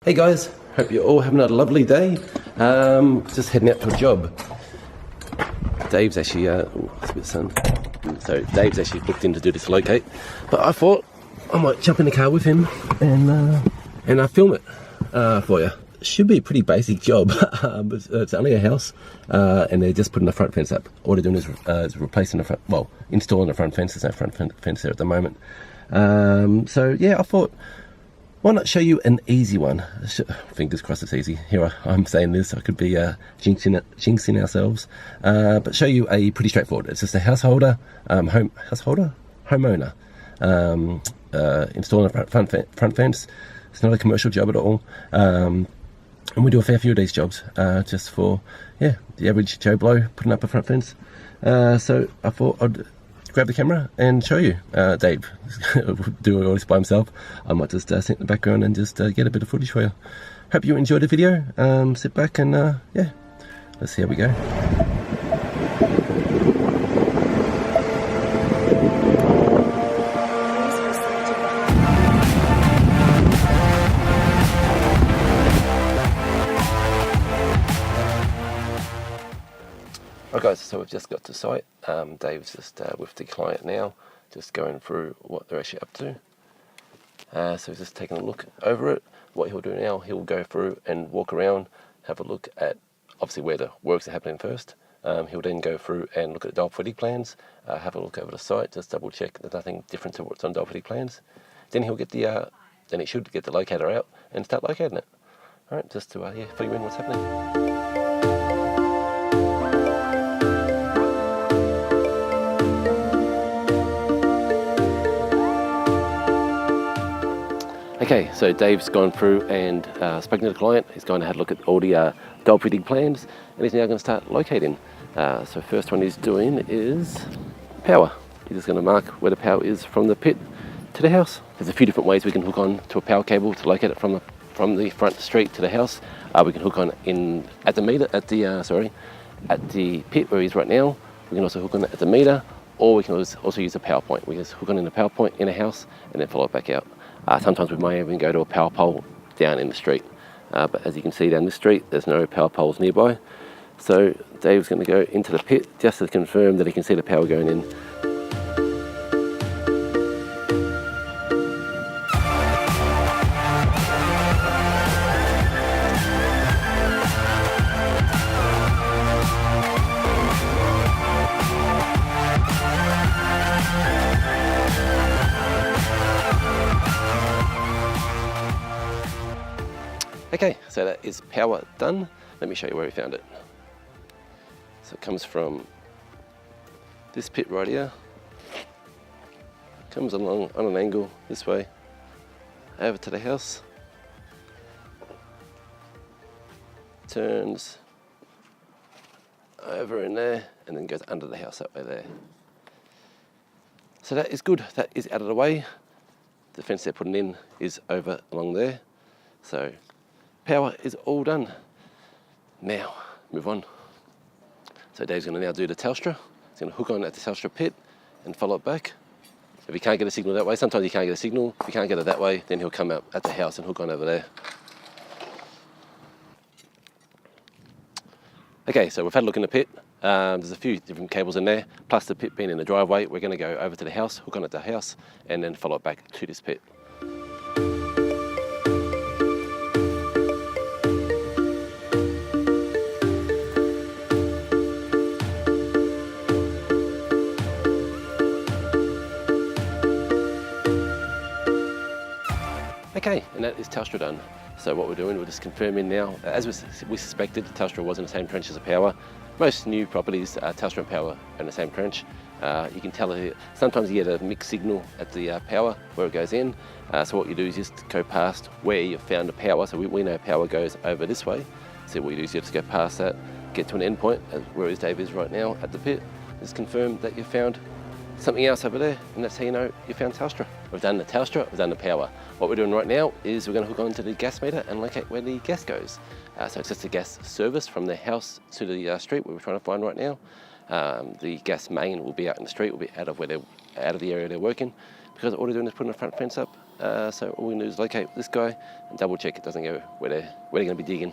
Hey guys, hope you're all having a lovely day. Just heading out to a job. Dave's actually, it's a bit sun. So Dave's actually booked in to do this locate, but I thought I might jump in the car with him and film it for you. Should be a pretty basic job, but it's only a house, and they're just putting the front fence up. All they're doing is replacing the front, well, installing the front fence. There's no front fence there at the moment. So yeah, I thought, why not show you an easy one? Fingers crossed it's easy. Here I'm saying this, I could be jinxing ourselves, but show you a pretty straightforward. It's just a homeowner, installing a front fence. It's not a commercial job at all, and we do a fair few of these jobs, just for the average Joe Blow putting up a front fence. So I thought I'd grab the camera and show you. Dave doing all this by himself. I might just sit in the background and just get a bit of footage for you. Hope you enjoyed the video. Sit back and let's see how we go. Right guys, so we've just got to site. Dave's just with the client now, just going through what they're actually up to. So he's just taking a look over it. What he'll do now, he'll go through and walk around, have a look at obviously where the works are happening first. He'll then go through and look at the dial footage plans, have a look over the site, just double check there's nothing different to what's on dial footage plans. Then he'll get then he should get the locator out and start locating it. All right, just to fill you in what's happening. Okay, so Dave's gone through and spoken to the client. He's going to have a look at all the dial footage plans, and he's now going to start locating. So first one he's doing is power. He's just going to mark where the power is from the pit to the house. There's a few different ways we can hook on to a power cable to locate it from the front street to the house. We can hook on at the pit where he's right now. We can also hook on at the meter, or we can also use a power point. We just hook on in a power point in a house and then follow it back out. Sometimes we may even go to a power pole down in the street. But as you can see down this street, there's no power poles nearby. So Dave's going to go into the pit just to confirm that he can see the power going in. Okay, so that is power done. Let me show you where we found it. So it comes from this pit right here. Comes along on an angle this way, over to the house. Turns over in there, and then goes under the house that way there. So that is good, that is out of the way. The fence they're putting in is over along there. So power is all done. Now, move on. So Dave's going to now do the Telstra. He's going to hook on at the Telstra pit and follow it back. If he can't get a signal that way, sometimes he can't get a signal. If he can't get it that way, then he'll come out at the house and hook on over there. Okay, so we've had a look in the pit. There's a few different cables in there, plus the pit being in the driveway. We're going to go over to the house, hook on at the house, and then follow it back to this pit. Okay, and that is Telstra done. So what we're doing, we're just confirming now, as we suspected, Telstra was in the same trench as the power. Most new properties, Telstra and power are in the same trench. You can tell here, sometimes you get a mixed signal at the power where it goes in. So what you do is just go past where you found the power. So we know power goes over this way. So what you do is you just go past that, get to an end point, where Dave is right now at the pit. Just confirm that you found something else over there, and that's how you know you found Telstra. We've done the Telstra, we've done the power. What we're doing right now is we're going to hook onto the gas meter and locate where the gas goes. So it's just a gas service from the house to the street where we're trying to find right now. The gas main will be out in the street, will be out of the area they're working, because all they're doing is putting a front fence up So all we can do is locate this guy and double check it doesn't go where they're going to be digging.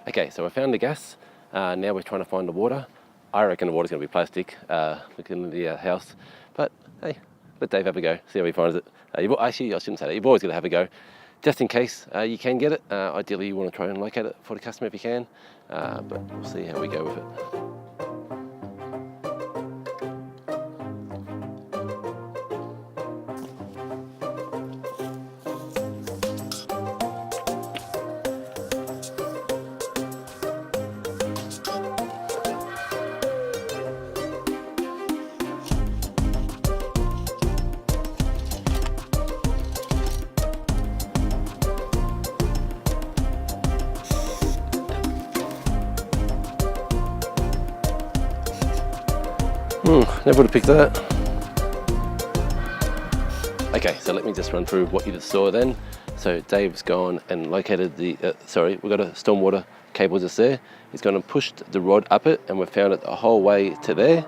Okay, so I found the gas. Now we're trying to find the water. I reckon the water's going to be plastic looking in the house. But hey, let Dave have a go, see how he finds it. Actually, I shouldn't say that. You've always got to have a go. Just in case you can get it. Ideally, you want to try and locate it for the customer if you can. But we'll see how we go with it. Never would have picked that. Okay, so let me just run through what you just saw then. So Dave's gone and located the, we've got a stormwater cable just there. He's gone and pushed the rod up it and we've found it the whole way to there.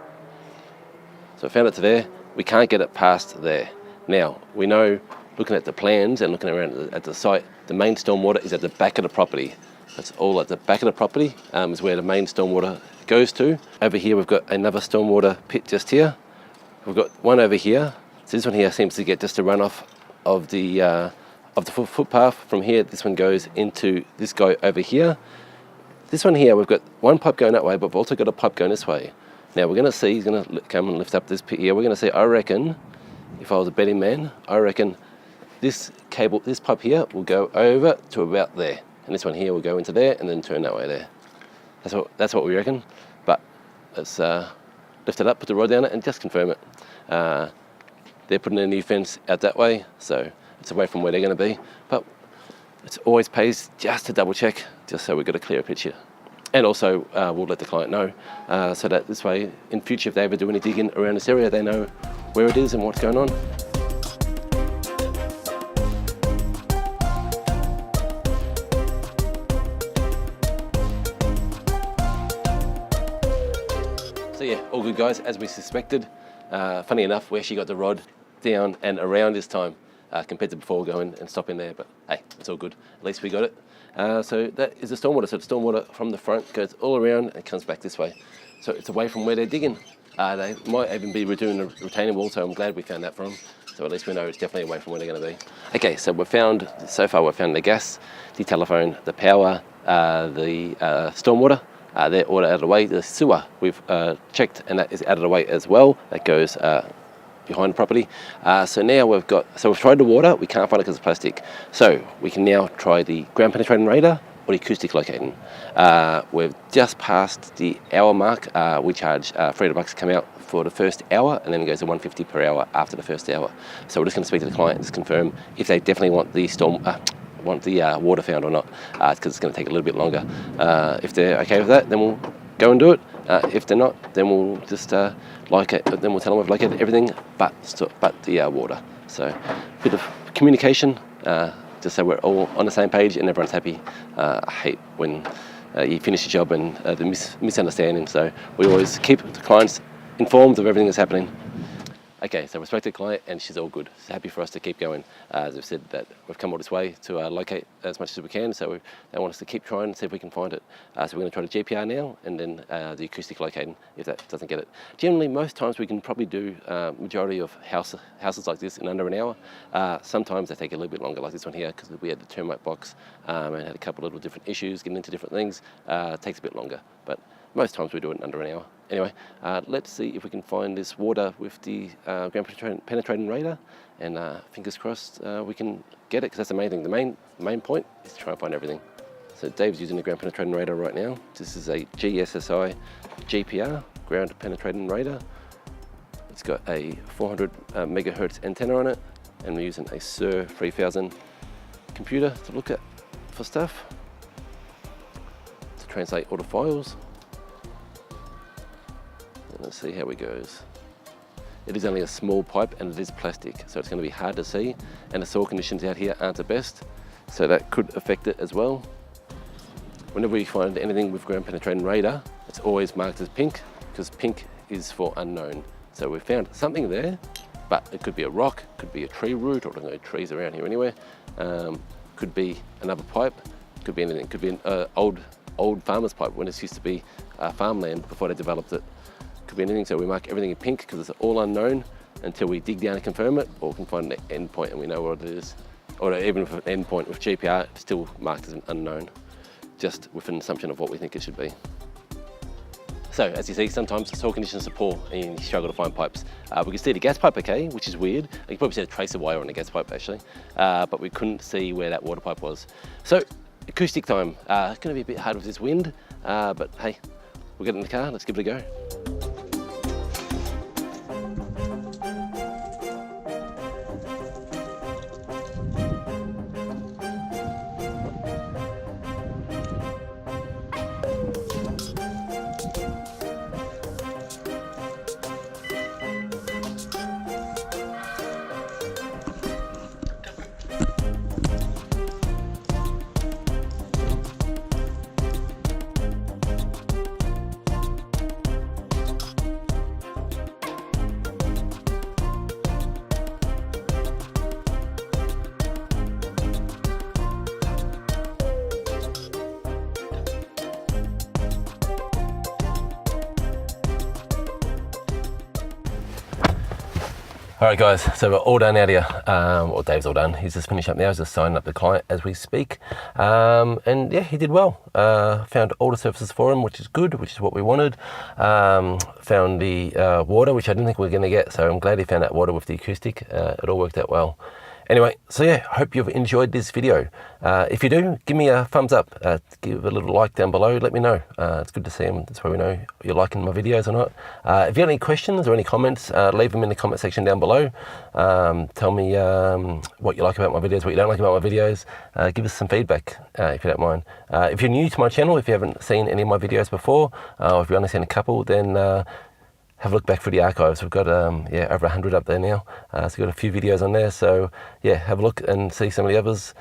So I found it to there. We can't get it past there. Now, we know, looking at the plans and looking around at the site, the main stormwater is at the back of the property. That's all at the back of the property is where the main stormwater goes to. Over here we've got another stormwater pit just here. We've got one over here. So this one here seems to get just a runoff of the footpath from here. This one goes into this guy over here. This one here, we've got one pipe going that way, but we've also got a pipe going this way. Now we're going to see, he's going to come and lift up this pit here. We're going to see, I reckon, if I was a betting man, I reckon this cable, this pipe here will go over to about there. And this one here will go into there and then turn that way there. That's what we reckon. But let's lift it up, put the rod down it and just confirm it. They're putting a new fence out that way, so it's away from where they're going to be. But it always pays just to double check, just so we've got a clearer picture. And also we'll let the client know, so that this way in future if they ever do any digging around this area, they know where it is and what's going on. So yeah, all good guys, as we suspected. Funny enough, we actually got the rod down and around this time compared to before going and stopping there, but hey, it's all good. At least we got it. So that is the stormwater. So the stormwater from the front goes all around and comes back this way. So it's away from where they're digging. They might even be redoing the retaining wall, so I'm glad we found that for them. So at least we know it's definitely away from where they're going to be. Okay, so we've found the gas, the telephone, the power, the stormwater. They're all out of the way. The sewer we've checked and that is out of the way as well. That goes behind the property. So now we've tried the water, we can't find it because it's plastic. So we can now try the ground penetrating radar or the acoustic locating. We've just passed the hour mark. We charge $300 to come out for the first hour and then it goes to $150 per hour after the first hour. So we're just going to speak to the client and just confirm if they definitely want the water found or not, because it's going to take a little bit longer. If they're okay with that, then we'll go and do it. If they're not, then we'll just locate. Then we'll tell them we've located everything, but the water. So a bit of communication, just so we're all on the same page and everyone's happy. I hate when you finish your job and the misunderstanding. So we always keep the clients informed of everything that's happening. Okay, so we spoke to the client and she's all good. She's happy for us to keep going. As I've said, that we've come all this way to locate as much as we can, so they want us to keep trying and see if we can find it. So we're going to try the GPR now and then the acoustic locating if that doesn't get it. Generally, most times we can probably do majority of houses like this in under an hour. Sometimes they take a little bit longer, like this one here, because we had the termite box and had a couple of little different issues, getting into different things. It takes a bit longer, but most times we do it in under an hour. Anyway, let's see if we can find this water with the ground penetrating radar, and fingers crossed we can get it, because that's the main thing. The main point is to try and find everything. So Dave's using the ground penetrating radar right now. This is a GSSI GPR, ground penetrating radar. It's got a 400 megahertz antenna on it, and we're using a SIR 3000 computer to look at for stuff, to translate all the files. Let's see how it goes. It is only a small pipe and it is plastic, so it's going to be hard to see, and the soil conditions out here aren't the best, so that could affect it as well. Whenever we find anything with ground penetrating radar, it's always marked as pink, because pink is for unknown. So we found something there, but it could be a rock, could be a tree root, or I don't know, trees around here anywhere. Could be another pipe, could be anything. Could be an old farmer's pipe when it used to be farmland before they developed it. Could be anything. So we mark everything in pink because it's all unknown until we dig down and confirm it, or can find an end point and we know what it is. Or even if an end point with GPR, it's still marked as an unknown, just with an assumption of what we think it should be. So as you see, sometimes soil conditions are poor and you struggle to find pipes. We could see the gas pipe okay, which is weird. You can probably see a tracer wire on the gas pipe actually, but we couldn't see where that water pipe was. So acoustic time, it's gonna be a bit hard with this wind, but hey, we'll get in the car, let's give it a go. All right guys, so we're all done out here. Well, Dave's all done. He's just finished up now. He's just signing up the client as we speak. And yeah, he did well. Found all the surfaces for him, which is good, which is what we wanted. Found the water, which I didn't think we were gonna get. So I'm glad he found that water with the acoustic. It all worked out well. Anyway, so yeah, hope you've enjoyed this video. If you do, give me a thumbs up. Give a little like down below, let me know. It's good to see them, that's why we know you're liking my videos or not. If you have any questions or any comments, leave them in the comment section down below. Tell me what you like about my videos, what you don't like about my videos. Give us some feedback if you don't mind. If you're new to my channel, if you haven't seen any of my videos before, or if you've only seen a couple, then have a look back through the archives. We've got yeah, over 100 up there now. So we've got a few videos on there. So yeah, have a look and see some of the others.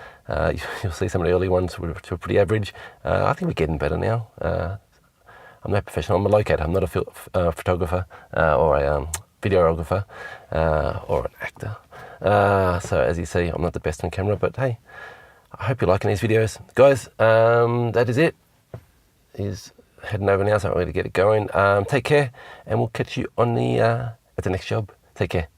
You'll see some of the early ones which were pretty average. I think we're getting better now. I'm no professional. I'm a locator. I'm not a photographer or a videographer or an actor. So as you see, I'm not the best on camera, but hey, I hope you're liking these videos. Guys, that is it. He's heading over now, so I'm ready to get it going. Take care, and we'll catch you on the at the next job. Take care.